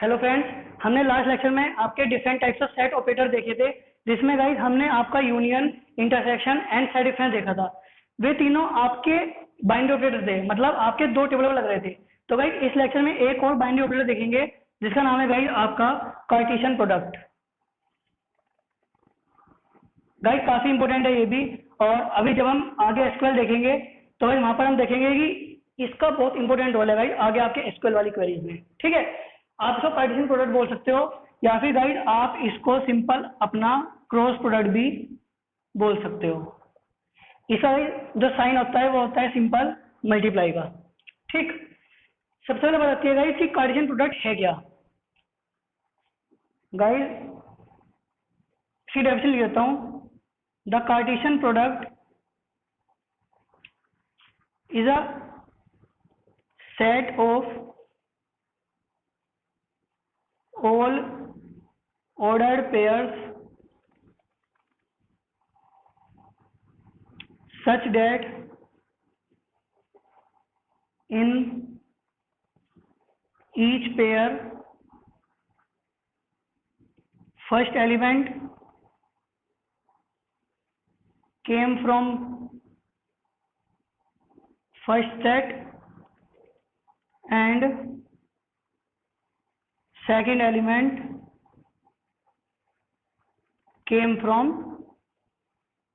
Hello friends, हमने last lecture में आपके different types of set operator देखे थे, जिसमें गाइस हमने आपका union, intersection and set difference देखा था। वे तीनों आपके बाइनरी ऑपरेटर थे, मतलब आपके दो टेबल पर लग रहे थे। तो गाइस इस लेक्चर में एक और बाइनरी ऑपरेटर देखेंगे जिसका नाम है गाइस आपका कार्टेशियन प्रोडक्ट। गाइस काफी इंपॉर्टेंट है ये भी, और अभी जब हम आगे एसक्यूएल देखेंगे तो गाइस वहां पर हम देखेंगे कि इसका बहुत इंपॉर्टेंट रोल है गाइस आगे आपके एसक्यूएल वाली क्वेरीज में। ठीक है, आप इसको कार्टेशियन प्रोडक्ट बोल सकते हो, या फिर गाइस आप इसको सिंपल अपना क्रॉस प्रोडक्ट भी बोल सकते हो। इसका जो साइन होता है वो होता है सिंपल मल्टीप्लाई का। ठीक, सबसे पहले बात आती है गाइस कि कार्टेशियन प्रोडक्ट है क्या। गाइस इसकी डेफिनेशन लिख देता हूँ। The Cartesian product is a set of all ordered pairs such that in each pair first element came from first set and second element came from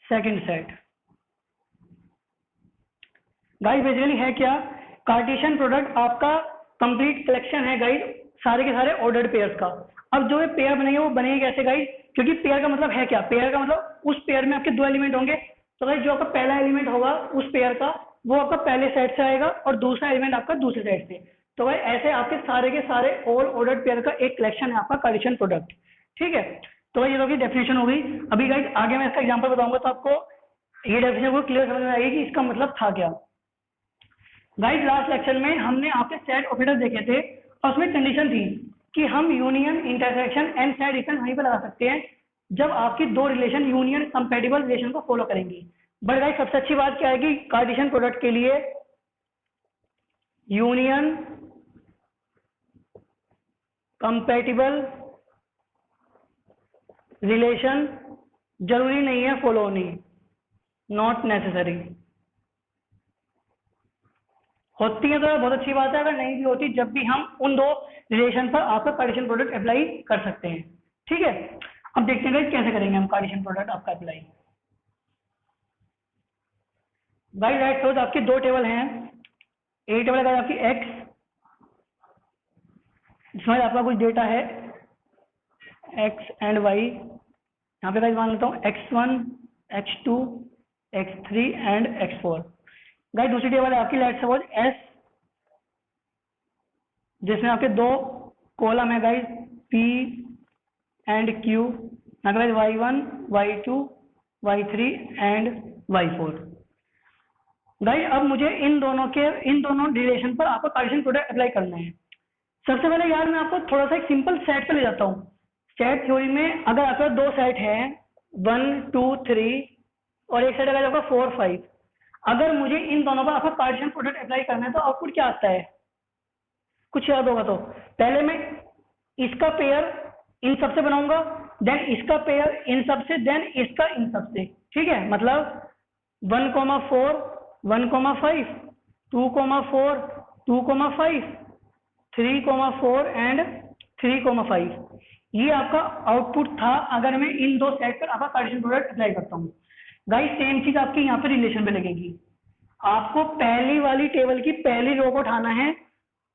second set। Guys basically है क्या, Cartesian product आपका complete collection है guys सारे के सारे ordered pairs का। अब जो ये पेयर बनेंगे वो बनेंगे कैसे गाइस, क्योंकि पेयर का मतलब है क्या, पेयर का मतलब उस पेयर में आपके दो एलिमेंट होंगे। तो गाइस जो आपका पहला एलिमेंट होगा उस पेयर का वो आपका पहले सेट से आएगा और दूसरा एलिमेंट आपका दूसरे सेट से। तो गाइस ऐसे आपके सारे के सारे ऑल ऑर्डर्ड पेयर का एक कलेक्शन है आपका कार्टेशियन प्रोडक्ट। ठीक है, तो ये लोग डेफिनेशन हो गई। अभी गाइस आगे मैं इसका एग्जाम्पल बताऊंगा तो आपको ये डेफिनेशन को क्लियर समझ में आएगी कि इसका मतलब था क्या। गाइस लास्ट लेक्चर में हमने आपके सेट ऑपरेटर देखे थे और उसमें कंडीशन थी कि हम union, intersection and set difference वहीं पर लगा सकते हैं जब आपकी दो रिलेशन यूनियन कंपैटिबल रिलेशन को फॉलो करेंगी। बट गाइस सबसे अच्छी बात क्या है कि कार्टेशियन प्रोडक्ट के लिए यूनियन कंपैटिबल रिलेशन जरूरी नहीं है फॉलो होनी, नॉट नेसेसरी। होती है तो बहुत अच्छी बात है, अगर नहीं भी होती जब भी हम उन दो रिलेशन पर आपका कार्टेशियन प्रोडक्ट अप्लाई कर सकते हैं। ठीक है, अब देखते हैं कैसे करेंगे हम कार्टेशियन प्रोडक्ट आपका अप्लाई। गाइस राइट, सपोज आपके दो टेबल हैं। एक टेबल है आपकी एक्स, जिसमें आपका कुछ डेटा है एक्स एंड वाई। यहाँ पे गाइस मान लेता हूँ x1, x2, x3 and x4। Guys दूसरी टेबल है आपकी लेट्स सपोज एस, जिसमें आपके दो कॉलम है गाइस P एंड Q। यहाँ पे y1, y2, y3 and y4। Guys अब मुझे इन दोनों रिलेशन पर आपका कार्टेशियन प्रोडक्ट अप्लाई करना है। सबसे पहले यार मैं आपको थोड़ा सा एक सिंपल सेट पे ले जाता हूँ। सेट थ्योरी में अगर आपके दो सेट हैं 1, 2, 3 और एक सेट अगर आपका 4, 5, अगर मुझे इन दोनों पर आपका कार्टेशियन प्रोडक्ट अप्लाई करना है तो आउटपुट क्या आता है, कुछ याद होगा तो पहले मैं इसका पेयर इन सब से बनाऊंगा, देन इसका पेयर इन सब से, देन इसका इन सब से। ठीक है, मतलब 1,4, 1,5, 2,4, 2,5, 3,4 एंड 3,5। ये आपका आउटपुट था अगर मैं इन दो सेट पर आपका कार्टेशियन प्रोडक्ट अप्लाई करता हूँ। गाइस सेम चीज आपकी यहाँ पे रिलेशन पे लगेगी। आपको पहली वाली टेबल की पहली रो को उठाना है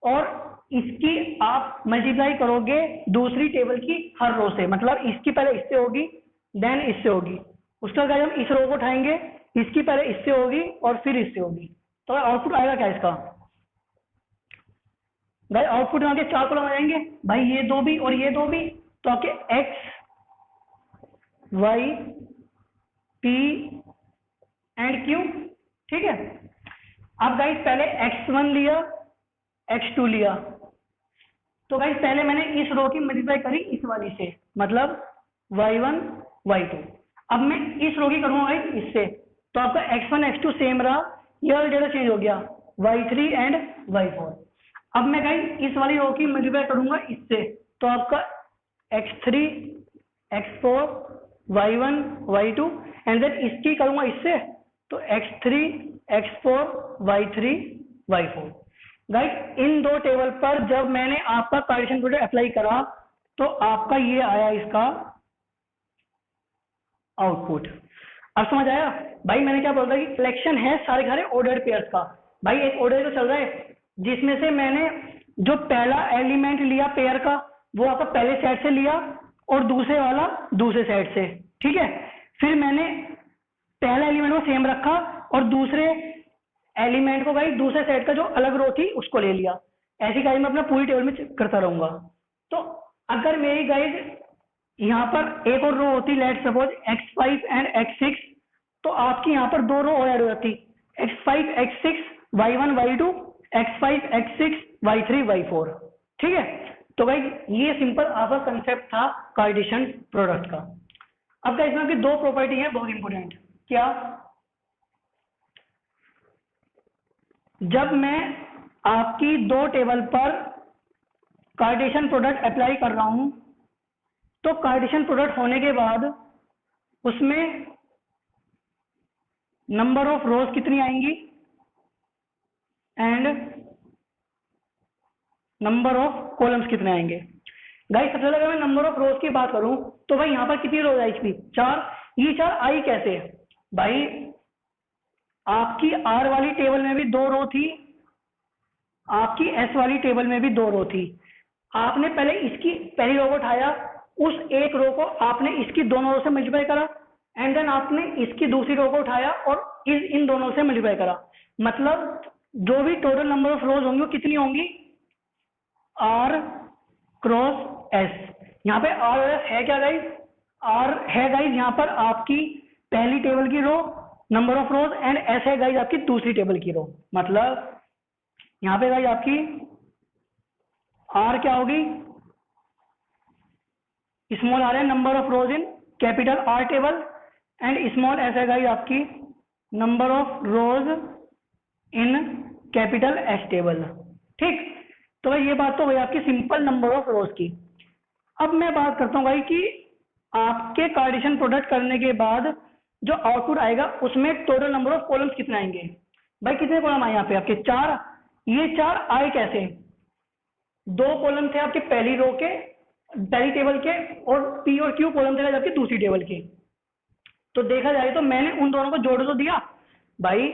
और इसकी आप मल्टीप्लाई करोगे दूसरी टेबल की हर रो से, मतलब इसकी पहले इससे होगी देन इससे होगी, उसके बाद हम इस रो को उठाएंगे, इसकी पहले इससे होगी और फिर इससे होगी। तो आउटपुट आएगा क्या इसका, गाइस आउटपुट में आगे चार कॉलम आ जाएंगे भाई, ये दो भी और ये दो भी। तो आपके X, Y, P and Q. ठीक है, अब गाइस पहले x1 लिया, x2 लिया, तो गाइस पहले मैंने इस रो की मल्टीप्लाई करी इस वाली से, मतलब y1, y2। अब मैं इस रो की करूंगा गाइस इससे, तो आपका x1, x2 सेम रहा, ये वाला डेटा चेंज हो गया y3 एंड y4। अब मैं गाइस इस वाली रो की मल्टीप्लाई करूंगा इससे, तो आपका x3 x4 y1 y2 and then इसकी करूंगा इससे, तो x3 x4 y3 y4। Guys in दो टेबल पर जब मैंने आपका कार्टेशियन प्रोडक्ट अप्लाई करा तो आपका ये आया इसका आउटपुट। अब समझ आया भाई, मैंने क्या बोला कि कलेक्शन है सारे सारे ऑर्डर्ड पेयर्स का। भाई एक ऑर्डर तो चल रहा है जिसमें से मैंने जो पहला एलिमेंट लिया पेयर का वो आपका पहले सेट से लिया और दूसरे वाला दूसरे सेट से, ठीक है। फिर मैंने पहला एलिमेंट को सेम रखा और दूसरे एलिमेंट को भाई दूसरे सेट का जो अलग रो थी उसको ले लिया। ऐसी गाइड मैं अपना पूरी टेबल में करता रहूंगा। तो अगर मेरी गाइड यहाँ पर एक और रो होती, let suppose x5 and x6, तो आपकी यहाँ पर दो रो और ऐड हो जाती, x5 x6 y1 y2 x5 x6 y3 y4, ठीक है। तो भाई ये सिंपल आपका कंसेप्ट था कार्टेशियन प्रोडक्ट का। अब गाइस इसमें दो प्रॉपर्टी है बहुत इंपॉर्टेंट। क्या? जब मैं आपकी दो टेबल पर कार्टेशियन प्रोडक्ट अप्लाई कर रहा हूं तो कार्टेशियन प्रोडक्ट होने के बाद उसमें नंबर ऑफ रोज कितनी आएंगी एंड नंबर ऑफ कॉलम्स कितने आएंगे। गाइस सबसे पहले अगर मैं नंबर ऑफ रोज की बात करूं तो भाई यहाँ पर कितनी रोज आई थी? 4। ये 4 आई कैसे? भाई आपकी आर वाली टेबल में भी दो रो थी, आपकी एस वाली टेबल में भी दो रो थी। आपने पहले इसकी पहली रो को उठाया, उस एक रो को आपने इसकी दोनों रो से मल्टीप्लाई करा एंड देन आपने इसकी दूसरी रो को उठाया और इन दोनों से मल्टीप्लाई करा। मतलब जो भी टोटल नंबर ऑफ रोज होंगी वो कितनी होंगी? R cross S. यहाँ पे आर और एस है क्या गाइज? आर है गाइज यहाँ पर आपकी पहली टेबल की row number of rows and S है गाइज आपकी दूसरी टेबल की रो। मतलब यहाँ पे गाइज आपकी आर क्या होगी? स्मॉल आर है number of rose in capital are table and small S है गाइज आपकी number of rose in capital S table, ठीक। तो भाई ये बात तो हुई आपकी सिंपल नंबर ऑफ रोज की। अब मैं बात करता हूँ भाई कि आपके कार्टेशियन प्रोडक्ट करने के बाद जो आउटपुट आएगा उसमें टोटल नंबर ऑफ कॉलम्स कितने आएंगे। भाई कितने कॉलम आए यहाँ पे आपके? 4। ये 4 आए कैसे? दो कॉलम थे आपके पहली रो के पहली टेबल के और पी और क्यू कॉलम थे आपके दूसरी टेबल के। तो देखा जाए तो मैंने उन दोनों को जोड़ तो दिया। भाई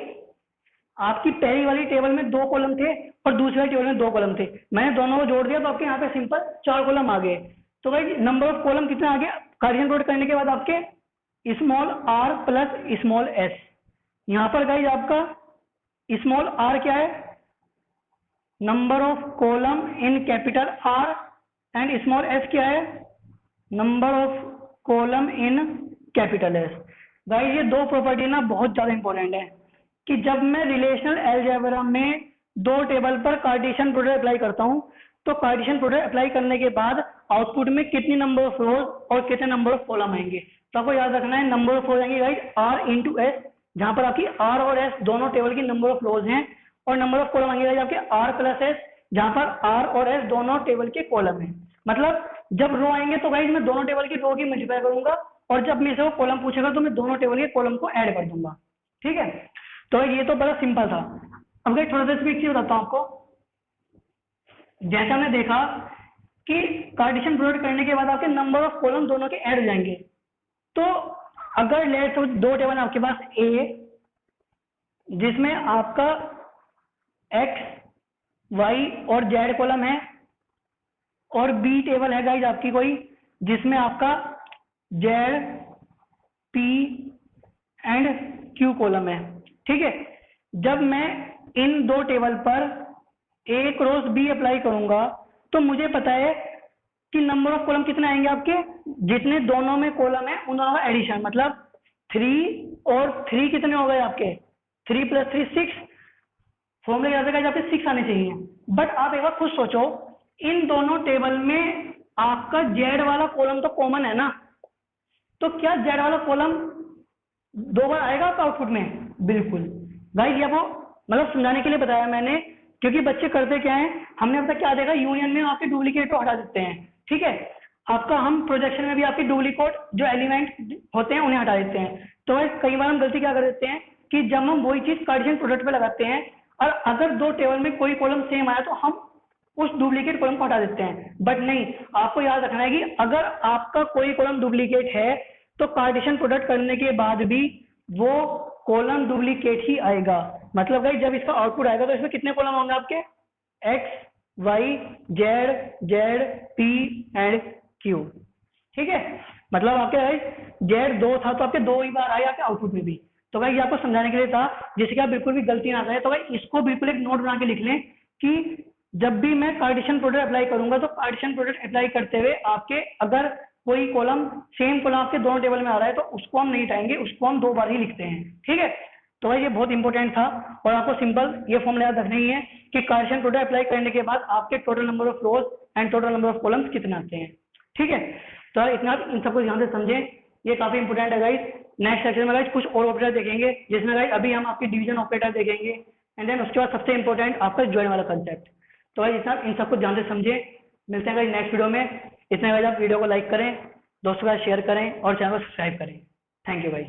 आपकी पहली वाली टेबल में दो कॉलम थे और दूसरी वाली टेबल में दो कॉलम थे, मैंने दोनों को जोड़ दिया तो आपके यहाँ पे सिंपल 4 कॉलम आ गए। तो भाई नंबर ऑफ कॉलम कितना आ गया कार्टेशियन प्रोडक्ट करने के बाद आपके? Small R plus small S. यहाँ पर गाइज आपका स्मॉल आर क्या है? Number of column in capital R and small S क्या है? Number of column in capital S. Guys ये दो प्रॉपर्टी ना बहुत ज्यादा इंपॉर्टेंट है कि जब मैं रिलेशनल अलजेब्रा में दो टेबल पर कार्टेशियन प्रोडक्ट अप्लाई करता हूं तो कार्टेशियन प्रोडक्ट अप्लाई करने के बाद आउटपुट में कितनी नंबर ऑफ रोज और कितने नंबर ऑफ कॉलम आएंगे। तो आपको याद रखना है नंबर ऑफ रोज आएंगे गाइस आर इंटू एस, जहां पर आपकी आर और एस दोनों टेबल की नंबर ऑफ रोज हैं, और नंबर ऑफ कॉलम आएंगे गाइस आपके आर प्लस एस, जहां पर आर और एस दोनों टेबल के कॉलम है। मतलब जब रो आएंगे तो गाइस मैं दोनों टेबल की रो की मल्टीप्लाई करूंगा और जब मेरे से वो कॉलम पूछेगा तो मैं दोनों टेबल के कॉलम को ऐड कर दूंगा, ठीक है। तो ये तो बड़ा सिंपल था। अब गाइस थोड़ा सा इसमें एक चीज बताता हूं आपको। जैसा हमने देखा कि कार्टेशियन प्रोडक्ट करने के बाद आपके नंबर ऑफ कॉलम दोनों के ऐड हो जाएंगे। तो अगर लेट्स सपोज दो टेबल आपके पास ए जिसमें आपका एक्स वाई और जेड कॉलम है और बी टेबल है गाइज आपकी कोई जिसमें आपका Z P and Q column है, ठीक है। जब मैं इन दो टेबल पर ए क्रॉस बी अप्लाई करूंगा तो मुझे पता है कि नंबर ऑफ कॉलम कितने आएंगे आपके? जितने दोनों में कॉलम है उन दोनों का एडिशन, मतलब 3 और 3 कितने हो गए आपके? 3 + 3 6। फॉर्मूले याद रखा आपके 6 आने चाहिए। बट आप एक बार खुद सोचो इन दोनों टेबल में आपका जेड वाला कॉलम तो कॉमन है ना, तो क्या जेड वाला कॉलम 2 बार आएगा आपका आउटपुट में? बिल्कुल। गाइस ये आपको मतलब समझाने के लिए बताया मैंने क्योंकि बच्चे करते क्या है, हमने अब तक क्या देखा, यूनियन में आपके डुप्लीकेट को हटा देते हैं, ठीक है। आपका हम प्रोजेक्शन में भी आपके डुप्लीकेट जो एलिमेंट होते हैं उन्हें हटा देते हैं। तो कई बार हम गलती क्या कर देते हैं कि जब हम वही चीज कार्टेशियन प्रोडक्ट पे लगाते हैं और अगर दो टेबल में कोई कॉलम सेम आया तो हम उस डुप्लीकेट कॉलम को हटा देते हैं। बट नहीं, आपको याद रखना है कि अगर आपका कोई कॉलम डुप्लीकेट है तो कार्टेशियन प्रोडक्ट करने के बाद भी वो कॉलम डुप्लीकेट ही आएगा। मतलब भाई जब इसका आउटपुट आएगा तो इसमें कितने कॉलम होंगे आपके, X Y Z Z P and Q, ठीक है। मतलब आपके भाई जेड 2 था तो आपके 2 ही बार आए आपके आउटपुट में भी। तो भाई ये आपको समझाने के लिए था जिससे कि आप बिल्कुल भी गलती ना करें। तो भाई इसको बिल्कुल एक नोट बना के लिख लें कि जब भी मैं कार्टेशियन प्रोडक्ट अप्लाई करूंगा तो कार्टेशियन प्रोडक्ट अप्लाई करते हुए आपके अगर कोई कॉलम सेम कॉलम आपके दोनों टेबल में आ रहा है तो उसको हम नहीं हटाएंगे, उसको हम 2 बार ही लिखते हैं, ठीक है। तो भाई ये बहुत इंपॉर्टेंट था और आपको सिंपल ये फॉर्मूला याद रखना ही है कि कार्टेशियन प्रोडक्ट अप्लाई करने के बाद आपके total number of rows and total number of columns कितने आते हैं, ठीक है। तो यार इतना इन सबको ध्यान से समझें, ये काफी इंपॉर्टेंट है गाइस। नेक्स्ट सेक्शन में गाइस कुछ और ऑपरेटर देखेंगे जिसमें गाइस अभी हम आपकी डिवीजन ऑपरेटर देखेंगे एंड देन उसके बाद सबसे इंपॉर्टेंट आपका ज्वाइन वाला कंसेप्ट। तो भाई इतना इन सबको ध्यान से समझें। मिलते हैं गाइस नेक्स्ट वीडियो में। इतना गाइस आप वीडियो को लाइक करें, दोस्तों के साथ शेयर करें और चैनल को सब्सक्राइब करें। Thank you guys.